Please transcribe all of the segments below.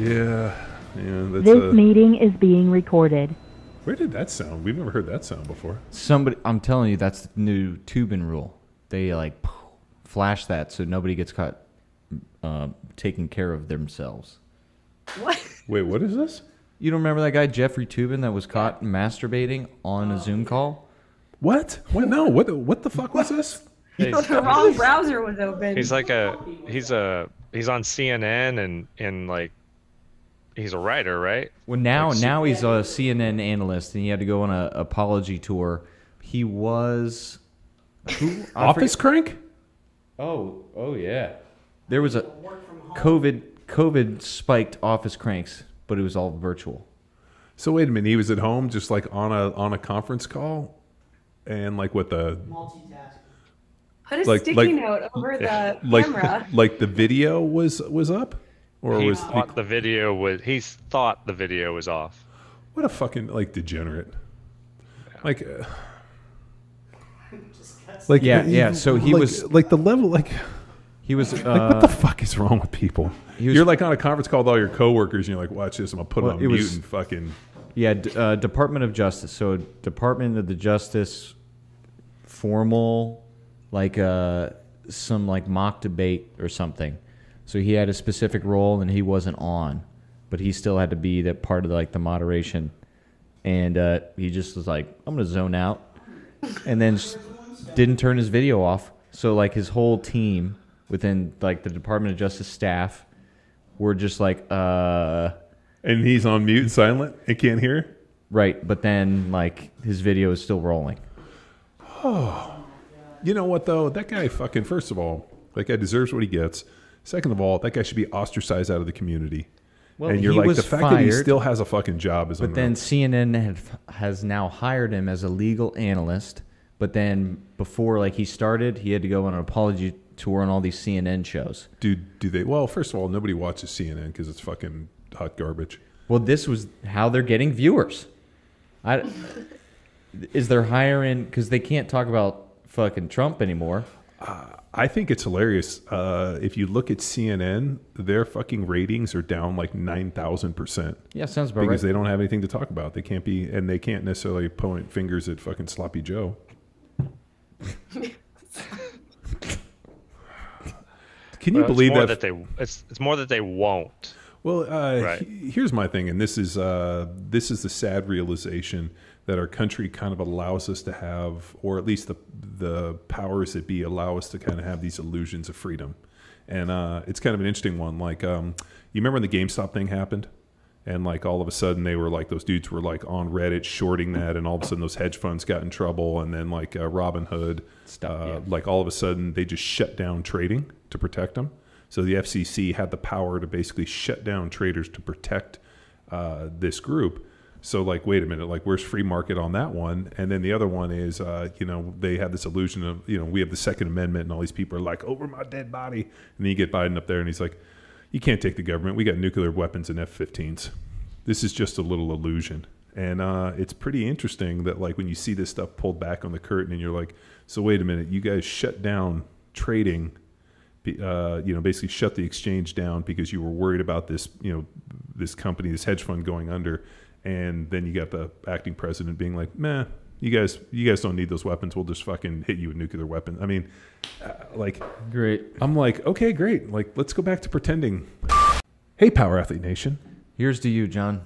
Yeah, that's This meeting is being recorded. Where did that sound? We've never heard that sound before. I'm telling you, that's the new Tubin rule. They like flash that so nobody gets caught taking care of themselves. What? Wait, what is this? You don't remember that guy Jeffrey Tubin that was caught masturbating on a Zoom call? What? What? No. What the fuck was this? The wrong browser was open. He's like he's on CNN and like he's a writer, right? Well, now he's a CNN analyst, and he had to go on an apology tour. He was Office Crank? Oh yeah. There was a COVID spiked Office Cranks, but it was all virtual. So wait a minute, he was at home just like on a conference call, and like what the Put a sticky note over the camera. Like the video was up, or he was thought the video was off. What a fucking like degenerate. Like yeah. So he was like the level like. He was like, what the fuck is wrong with people? You're like on a conference call with all your coworkers, and you're like, watch this, I'm going to put it on mute and fucking... Yeah, Department of Justice. So Department of the Justice formal, like some like mock debate or something. So he had a specific role, and he wasn't on. But he still had to be that part of like the moderation. And he just was like, I'm going to zone out. And then didn't turn his video off. So like his whole team... within like the Department of Justice staff, were just like, and he's on mute, silent, and can't hear. Right, but then like his video is still rolling. Oh, you know what though? That guy fucking. First of all, that guy deserves what he gets. Second of all, that guy should be ostracized out of the community. Well, and you're like the fact that he still has a fucking job is. But then CNN has now hired him as a legal analyst. But then before like he started, he had to go on an apology tour on all these CNN shows. Do they? Well, first of all, nobody watches CNN because it's fucking hot garbage. Well, this was how they're getting viewers. Is they're hiring because they can't talk about fucking Trump anymore. I think it's hilarious. If you look at CNN, their fucking ratings are down like 9,000%. Yeah, sounds about because right. they don't have anything to talk about. They can't be, and they can't necessarily point fingers at fucking Sloppy Joe. Can you believe that? It's more that they won't. Well, right. Here's my thing, and this is the sad realization that our country kind of allows us to have, or at least the powers that be allow us to kind of have these illusions of freedom, and it's kind of an interesting one. Like, you remember when the GameStop thing happened? And like all of a sudden they were like, those dudes were like on Reddit shorting that, and all of a sudden those hedge funds got in trouble, and then like Robinhood, like all of a sudden they just shut down trading to protect them. So the FCC had the power to basically shut down traders to protect this group. So like, wait a minute, like where's free market on that one? And then the other one is, they have this illusion of, we have the Second Amendment, and all these people are like, over my dead body. And then you get Biden up there and he's like, you can't take the government. We got nuclear weapons and F-15s. This is just a little illusion. And it's pretty interesting that like when you see this stuff pulled back on the curtain and you're like, so wait a minute, you guys shut down trading, basically shut the exchange down because you were worried about this, this company, this hedge fund going under. And then you got the acting president being like, meh, you guys don't need those weapons. We'll just fucking hit you with nuclear weapons. I mean, great. I'm like, okay, great. Like, let's go back to pretending. Hey, Power Athlete Nation. Here's to you, John.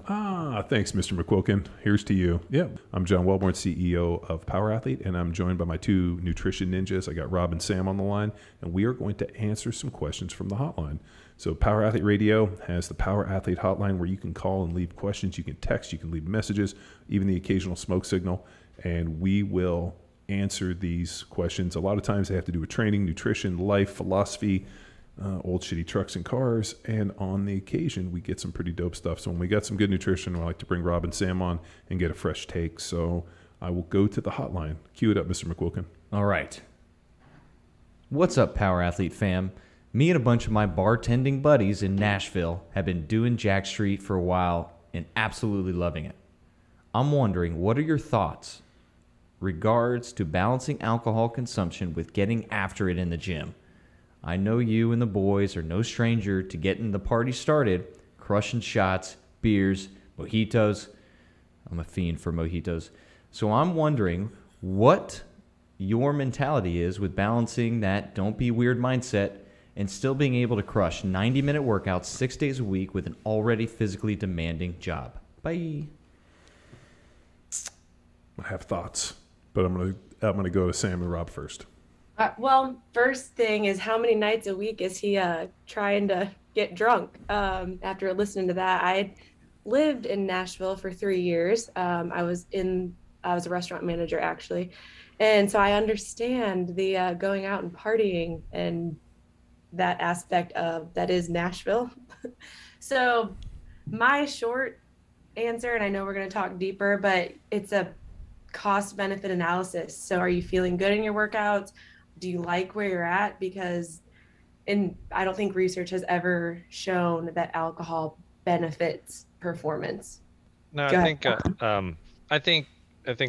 Thanks, Mr. McQuilkin. Here's to you. Yeah, I'm John Wellborn, CEO of Power Athlete, and I'm joined by my two nutrition ninjas. I got Rob and Sam on the line, and we are going to answer some questions from the hotline. So Power Athlete Radio has the Power Athlete hotline where you can call and leave questions. You can text, you can leave messages, even the occasional smoke signal, and we will answer these questions. A lot of times they have to do with training, nutrition, life, philosophy, old shitty trucks and cars, and on the occasion we get some pretty dope stuff. So when we got some good nutrition, we like to bring Rob and Sam on and get a fresh take. So I will go to the hotline. Cue it up, Mr. McQuilkin. All right. What's up, Power Athlete fam? Me and a bunch of my bartending buddies in Nashville have been doing Jack Street for a while and absolutely loving it. I'm wondering, what are your thoughts regards to balancing alcohol consumption with getting after it in the gym? I know you and the boys are no stranger to getting the party started, crushing shots, beers, mojitos. I'm a fiend for mojitos. So I'm wondering what your mentality is with balancing that don't be weird mindset and still being able to crush 90-minute workouts 6 days a week with an already physically demanding job. Bye. I have thoughts, but I'm gonna go to Sam and Rob first. Well, first thing is how many nights a week is he trying to get drunk? After listening to that, I had lived in Nashville for 3 years. I was a restaurant manager actually, and so I understand the going out and partying and that aspect of that is Nashville. So my short answer, and I know we're going to talk deeper, but it's a cost benefit analysis. So are you feeling good in your workouts? Do you like where you're at? Because I don't think research has ever shown that alcohol benefits performance. No, I think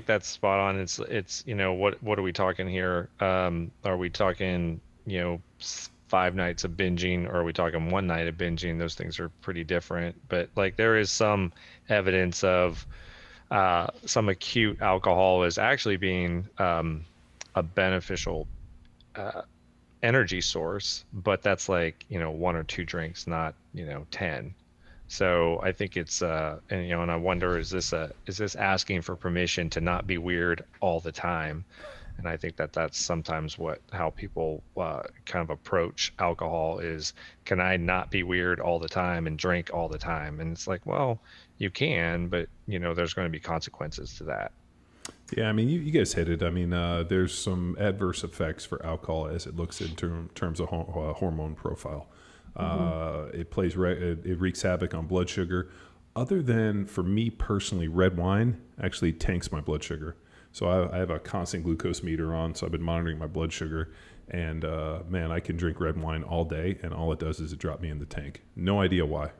that's spot on. It's what are we talking here? Are we talking 5 nights of binging, or are we talking 1 night of binging? Those things are pretty different. But like there is some evidence of some acute alcohol is actually being a beneficial energy source, but that's like 1 or 2 drinks, not 10. So I think it's and I wonder, is this asking for permission to not be weird all the time? And I think that's sometimes how people kind of approach alcohol is, can I not be weird all the time and drink all the time? And it's like, well, you can, but there's going to be consequences to that. Yeah, I mean, you guys hit it. I mean, there's some adverse effects for alcohol as it looks in terms of hormone profile. It wreaks havoc on blood sugar. Other than, for me personally, red wine actually tanks my blood sugar. So I have a constant glucose meter on, so I've been monitoring my blood sugar. And man, I can drink red wine all day, and all it does is it drop me in the tank. No idea why,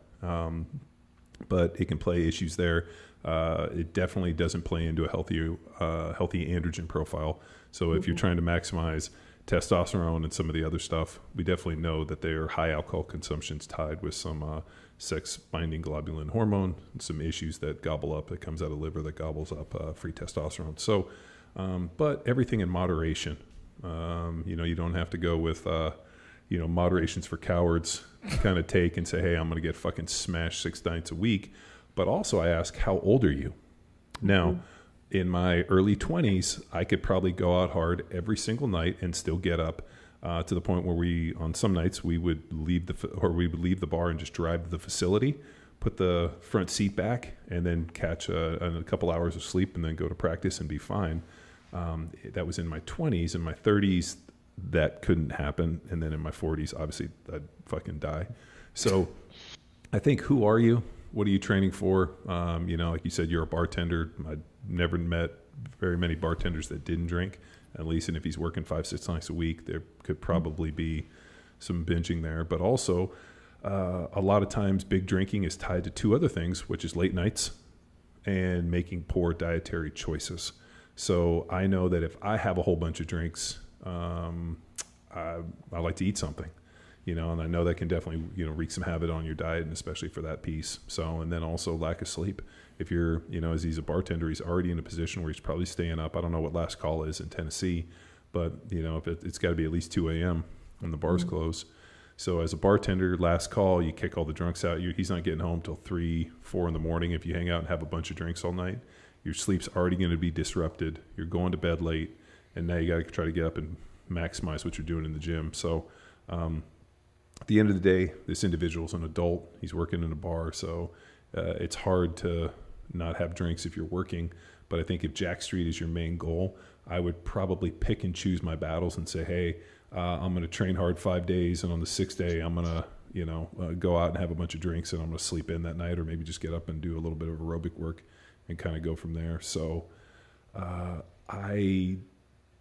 but it can play issues there. It definitely doesn't play into a healthy androgen profile. So if you're trying to maximize testosterone and some of the other stuff, we definitely know that there are high alcohol consumptions tied with some sex-binding globulin hormone and some issues that comes out of liver that gobbles up free testosterone. So, but everything in moderation. You don't have to go with, moderation's for cowards kind of take and say, hey, I'm going to get fucking smashed 6 nights a week. But also I ask, how old are you? Now, in my early 20s, I could probably go out hard every single night and still get up to the point where on some nights, we would leave the bar and just drive to the facility, put the front seat back, and then catch a couple hours of sleep and then go to practice and be fine. That was in my 20s. In my 30s, that couldn't happen. And then in my 40s, obviously, I'd fucking die. So I think, who are you? What are you training for? Like you said, you're a bartender. I'd never met very many bartenders that didn't drink, at least. And if he's working 5-6 nights a week, there could probably be some binging there. But also, a lot of times big drinking is tied to 2 other things, which is late nights and making poor dietary choices. So I know that if I have a whole bunch of drinks, I like to eat something. And I know that can definitely, wreak some havoc on your diet, and especially for that piece. So, and then also lack of sleep. If you're, as he's a bartender, he's already in a position where he's probably staying up. I don't know what last call is in Tennessee, but, if it's got to be at least 2 a.m. when the bar's closed. So as a bartender, last call, you kick all the drunks out. He's not getting home till 3, 4 in the morning. If you hang out and have a bunch of drinks all night, your sleep's already going to be disrupted. You're going to bed late, and now you got to try to get up and maximize what you're doing in the gym. So, at the end of the day, this individual's an adult. He's working in a bar, so it's hard to not have drinks if you're working. But I think if Jack Street is your main goal, I would probably pick and choose my battles and say, hey, I'm going to train hard 5 days, and on the 6th day, I'm going to go out and have a bunch of drinks, and I'm going to sleep in that night, or maybe just get up and do a little bit of aerobic work and kind of go from there. So I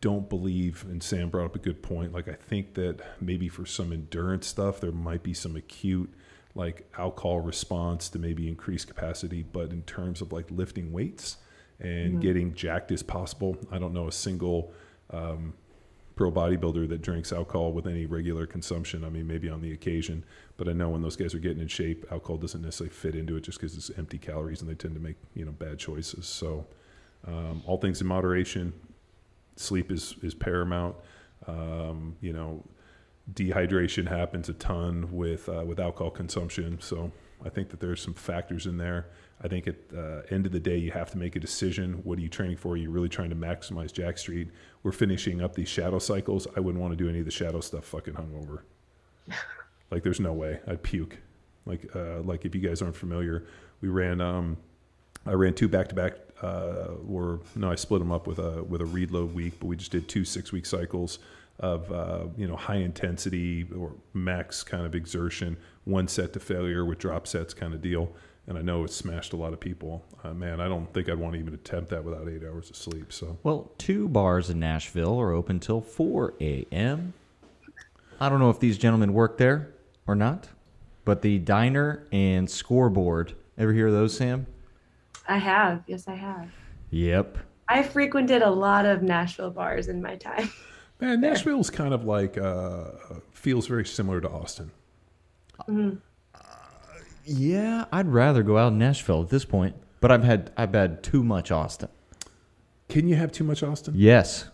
don't believe, and Sam brought up a good point, like I think that maybe for some endurance stuff there might be some acute like alcohol response to maybe increase capacity, but in terms of like lifting weights and getting jacked as possible, I don't know a single pro bodybuilder that drinks alcohol with any regular consumption. I mean, maybe on the occasion, but I know when those guys are getting in shape, alcohol doesn't necessarily fit into it just because it's empty calories and they tend to make, bad choices. So all things in moderation. Sleep is paramount. Dehydration happens a ton with alcohol consumption. So I think that there's some factors in there. I think at the end of the day, you have to make a decision. What are you training for? Are you really trying to maximize Jack Street? We're finishing up these shadow cycles. I wouldn't want to do any of the shadow stuff fucking hungover. Like, there's no way. I'd puke. Like if you guys aren't familiar, we ran. I ran 2 back-to-back. I split them up with a read load week, but we just did 2 6-week cycles of high intensity or max kind of exertion, 1 set to failure with drop sets kind of deal. And I know it's smashed a lot of people. Man, I don't think I'd want to even attempt that without 8 hours of sleep. So, well, 2 bars in Nashville are open till 4 a.m. I don't know if these gentlemen work there or not, but the Diner and Scoreboard, ever hear of those, Sam? I have. Yes, I have. Yep. I frequented a lot of Nashville bars in my time. Man, Nashville's kind of like feels very similar to Austin. Mm-hmm. Yeah, I'd rather go out in Nashville at this point, but I've had too much Austin. Can you have too much Austin? Yes,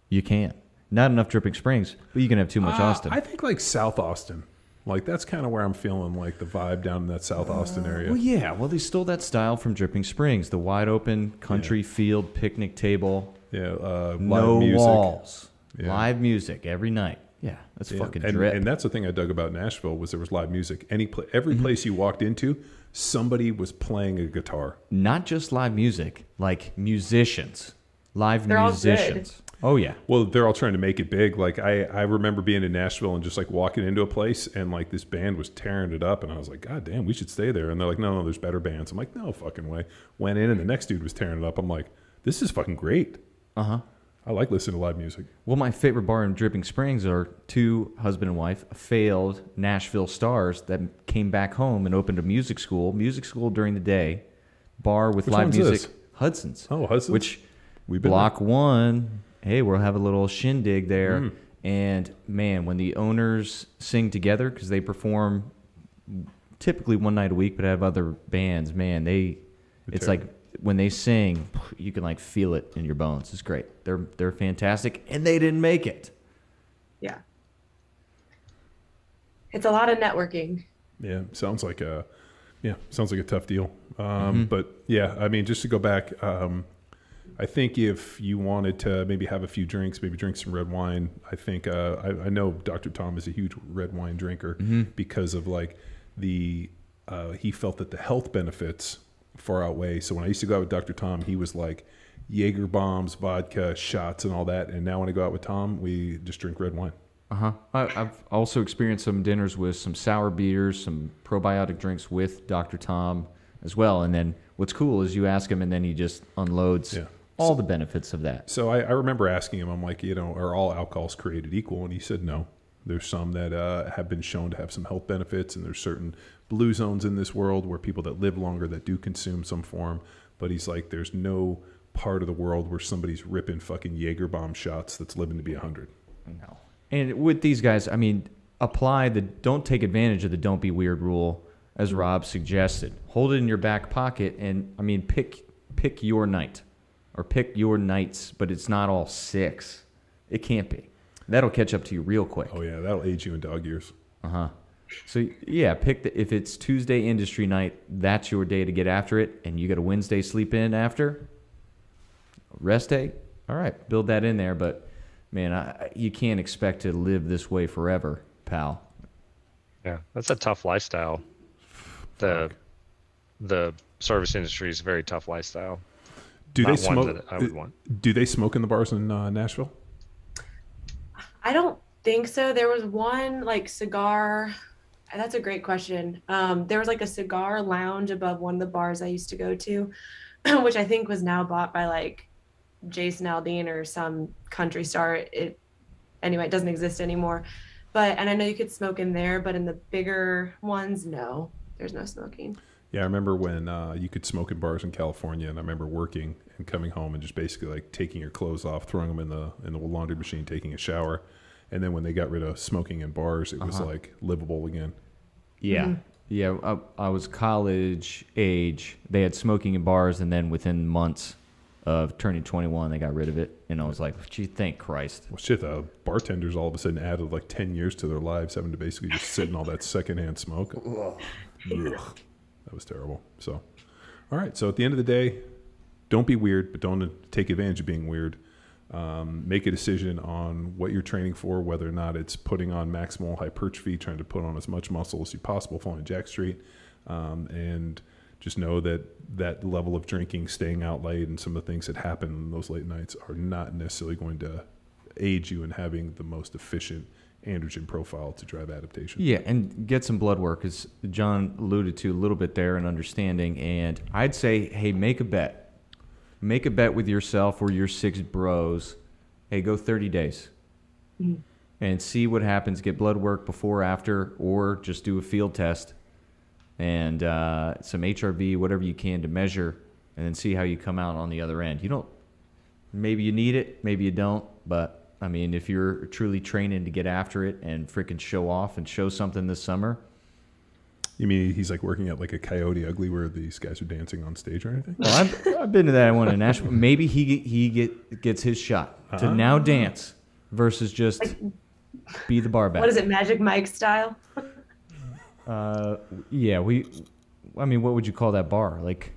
you can. Not enough Dripping Springs, but you can have too much Austin. I think like South Austin. Like, that's kind of where I'm feeling like the vibe down in that South Austin area. Well, yeah. Well, they stole that style from Dripping Springs. The wide open country field picnic table. Yeah. No live music. walls. Yeah. Live music every night. Yeah, that's fucking drip. And that's the thing I dug about Nashville was there was live music. Every place you walked into, somebody was playing a guitar. Not just live music, like musicians. Live They're musicians. All good. Oh, yeah. Well, they're all trying to make it big. Like, I remember being in Nashville and just like walking into a place and like this band was tearing it up and I was like, God damn, we should stay there. And they're like, no, there's better bands. I'm like, no fucking way. Went in and the next dude was tearing it up. I'm like, this is fucking great. Uh-huh. I like listening to live music. Well, my favorite bar in Dripping Springs are 2 husband and wife, failed Nashville stars that came back home and opened a music school during the day, bar with Which live one's music. this? Hudson's. Oh, Hudson's. Which, We've been block 1, hey, we'll have a little shindig there. And, man, when the owners sing together, because they perform typically 1 night a week, but have other bands, man, it's like when they sing, you can like feel it in your bones. It's great. They're fantastic, and they didn't make it. Yeah. It's a lot of networking. Yeah, sounds like a tough deal. But yeah, I mean, just to go back, I think if you wanted to maybe have a few drinks, maybe drink some red wine, I think I know Dr. Tom is a huge red wine drinker because of like he felt that the health benefits far outweigh. So when I used to go out with Dr. Tom, he was like Jaeger bombs, vodka, shots, and all that. And now when I go out with Tom, we just drink red wine. I've also experienced some dinners with some sour beers, some probiotic drinks with Dr. Tom as well. And then what's cool is you ask him, and then he just unloads all the benefits of that. So I remember asking him, I'm like, are all alcohols created equal? And he said no. There's some that have been shown to have some health benefits, and there's certain blue zones in this world where people that live longer that do consume some form. But he's like, there's no part of the world where somebody's ripping fucking Jaeger bomb shots that's living to be 100. No. And with these guys, I mean, don't take advantage of the don't be weird rule, as Rob suggested. Hold it in your back pocket, and I mean, pick your night or pick your nights, but it's not all 6. It can't be. That'll catch up to you real quick. Oh yeah, that'll age you in dog years. So yeah, if it's Tuesday industry night, that's your day to get after it, and you got a Wednesday sleep in after. Rest day, all right, build that in there. But man, you can't expect to live this way forever, pal. Yeah, that's a tough lifestyle. The service industry is a very tough lifestyle. Do Not they one smoke? that I would want. Do they smoke in the bars in Nashville? I don't think so. There was one like cigar. That's a great question. There was like a cigar lounge above one of the bars I used to go to, which I think was now bought by like Jason Aldean or some country star. Anyway, it doesn't exist anymore. And I know you could smoke in there, but in the bigger ones, no, there's no smoking. Yeah, I remember when you could smoke in bars in California, and I remember working and coming home and just basically like taking your clothes off, throwing them in the laundry machine, taking a shower, and then when they got rid of smoking in bars, it was like livable again. Yeah. Yeah, I was college age. They had smoking in bars, and then within months of turning 21, they got rid of it. And I was like, gee, thank Christ. Well, shit, bartenders all of a sudden added like 10 years to their lives having to basically just sit in all that secondhand smoke. Ugh. That was terrible. So, all right. So at the end of the day, don't be weird, but don't take advantage of being weird. Make a decision on what you're training for, whether or not it's putting on maximal hypertrophy, trying to put on as much muscle as you possible, following Jack Street, and just know that that level of drinking, staying out late, and some of the things that happen in those late nights are not necessarily going to aid you in having the most efficient androgen profile to drive adaptation. Yeah, and get some blood work, as John alluded to a little bit there, and understanding. And I'd say, hey, make a bet. Make a bet with yourself or your 6 bros. Hey, go 30 days and see what happens. Get blood work before, after, or just do a field test and some HRV, whatever you can to measure, and then see how you come out on the other end. Maybe you need it, maybe you don't, but I mean, if you're truly training to get after it and freaking show off and show something this summer. You mean he's like working at like a Coyote Ugly where these guys are dancing on stage or anything? Well, I've been to that one in Nashville. Maybe he gets his shot to now dance versus just be the bar back. What is it, Magic Mike style? Yeah, I mean, what would you call that bar? Like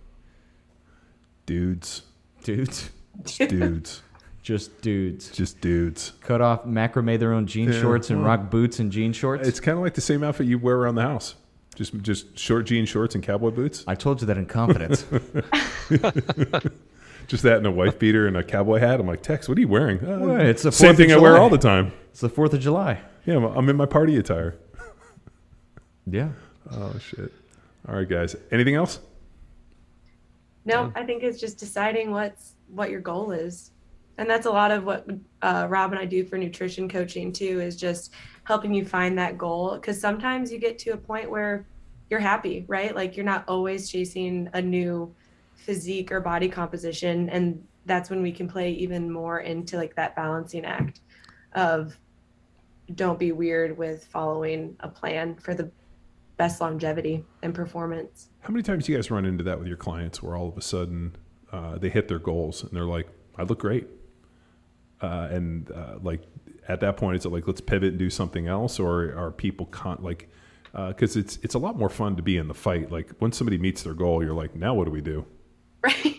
dudes. Dudes? Just dudes. Just dudes. Just dudes. Cut off, macrame their own jean shorts and rock boots and jean shorts? It's kind of like the same outfit you wear around the house. Just short jean shorts and cowboy boots. I told you that in confidence. Just that and a wife beater and a cowboy hat. I'm like, Tex, what are you wearing? It's the same thing I wear all the time. It's the 4th of July. Yeah, I'm in my party attire. Yeah. Oh, shit. All right, guys. Anything else? No, I think it's just deciding what your goal is. And that's a lot of what Rob and I do for nutrition coaching too, is just helping you find that goal. Because sometimes you get to a point where you're happy, right? Like you're not always chasing a new physique or body composition. And that's when we can play even more into like that balancing act of don't be weird with following a plan for the best longevity and performance. How many times do you guys run into that with your clients where all of a sudden they hit their goals and they're like, I look great. Like at that point, is it like, let's pivot and do something else? Or are people because it's a lot more fun to be in the fight. Like when somebody meets their goal, you're like, now what do we do? Right.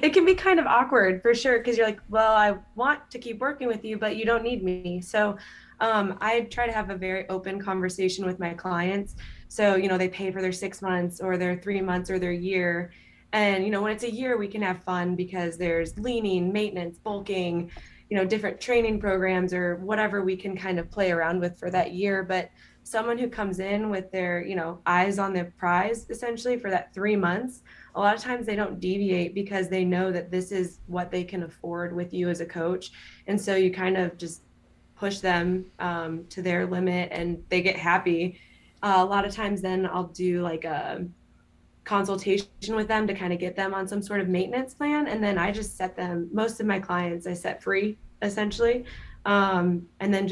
It can be kind of awkward for sure. Cause you're like, well, I want to keep working with you, but you don't need me. So I try to have a very open conversation with my clients. So, they pay for their 6 months or their 3 months or their year. And, when it's a year, we can have fun because there's leaning, maintenance, bulking, different training programs or whatever we can kind of play around with for that year. But someone who comes in with their, eyes on the prize, essentially for that 3 months, a lot of times they don't deviate because they know that this is what they can afford with you as a coach. And so you kind of just push them to their limit and they get happy. A lot of times then I'll do like a consultation with them to kind of get them on some sort of maintenance plan. And then I just set them, most of my clients I set free essentially. And then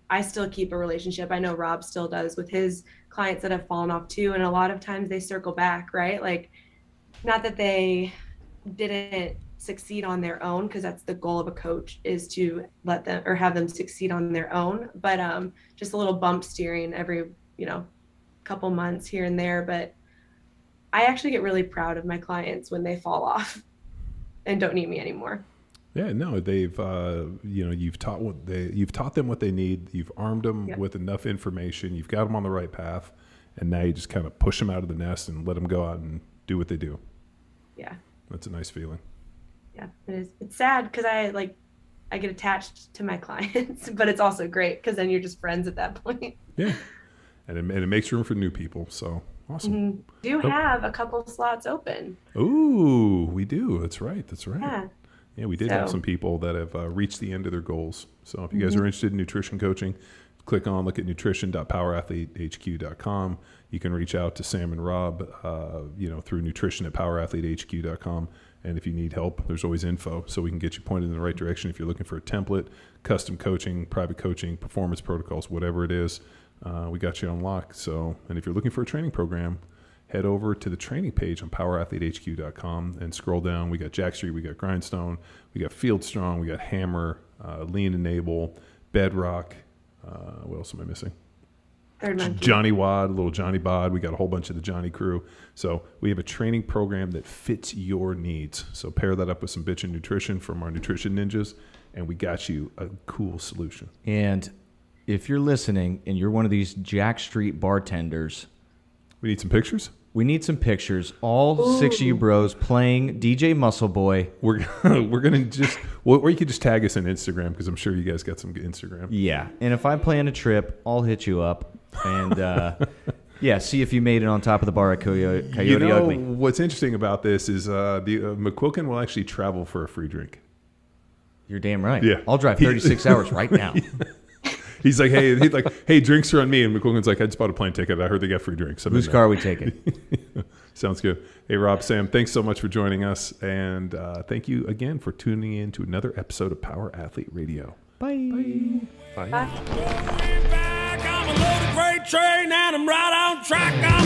I still keep a relationship. I know Rob still does with his clients that have fallen off too. And a lot of times they circle back, right? Like, not that they didn't succeed on their own, because that's the goal of a coach, is to let them or have them succeed on their own. But just a little bump steering every, couple months here and there. But I actually get really proud of my clients when they fall off and don't need me anymore. Yeah, no, they've you've taught them what they need. You've armed them with enough information. You've got them on the right path, and now you just kind of push them out of the nest and let them go out and do what they do. Yeah, that's a nice feeling. Yeah, it is. It's sad because I get attached to my clients, but it's also great because then you're just friends at that point. Yeah, and it makes room for new people. So awesome. Mm-hmm. Do you have a couple slots open? Ooh, we do. That's right. Yeah. Yeah, we did have some people that have reached the end of their goals. So if you guys are interested in nutrition coaching, look at nutrition.powerathletehq.com. You can reach out to Sam and Rob, through nutrition@powerathletehq.com. And if you need help, there's always info, so we can get you pointed in the right direction. If you're looking for a template, custom coaching, private coaching, performance protocols, whatever it is, we got you on lock. So, and if you're looking for a training program, head over to the training page on powerathletehq.com and scroll down. We got Jack Street, we got Grindstone, we got Field Strong, we got Hammer, Lean Enable, Bedrock. What else am I missing? Third Monkey. Johnny Wad, little Johnny Bod. We got a whole bunch of the Johnny crew. So we have a training program that fits your needs. So pair that up with some bitchin' nutrition from our nutrition ninjas, and we got you a cool solution. And if you're listening and you're one of these Jack Street bartenders, We need some pictures. we need some pictures. All 6 of you bros playing DJ Muscle Boy. We're gonna just, or you could just tag us on Instagram, because I'm sure you guys got some good Instagram. Yeah. And if I plan a trip, I'll hit you up. And see if you made it on top of the bar at Coyote Ugly. What's interesting about this is McQuilkin will actually travel for a free drink. You're damn right. Yeah. I'll drive 36 hours right now. He's like, hey, drinks are on me. And McQuilkin's like, I just bought a plane ticket. I heard they got free drinks. Whose car are we taking? Sounds good. Hey, Rob, Sam, thanks so much for joining us. And thank you again for tuning in to another episode of Power Athlete Radio. Bye. Bye. Bye. I'm a loaded freight train and I'm right on track. I'm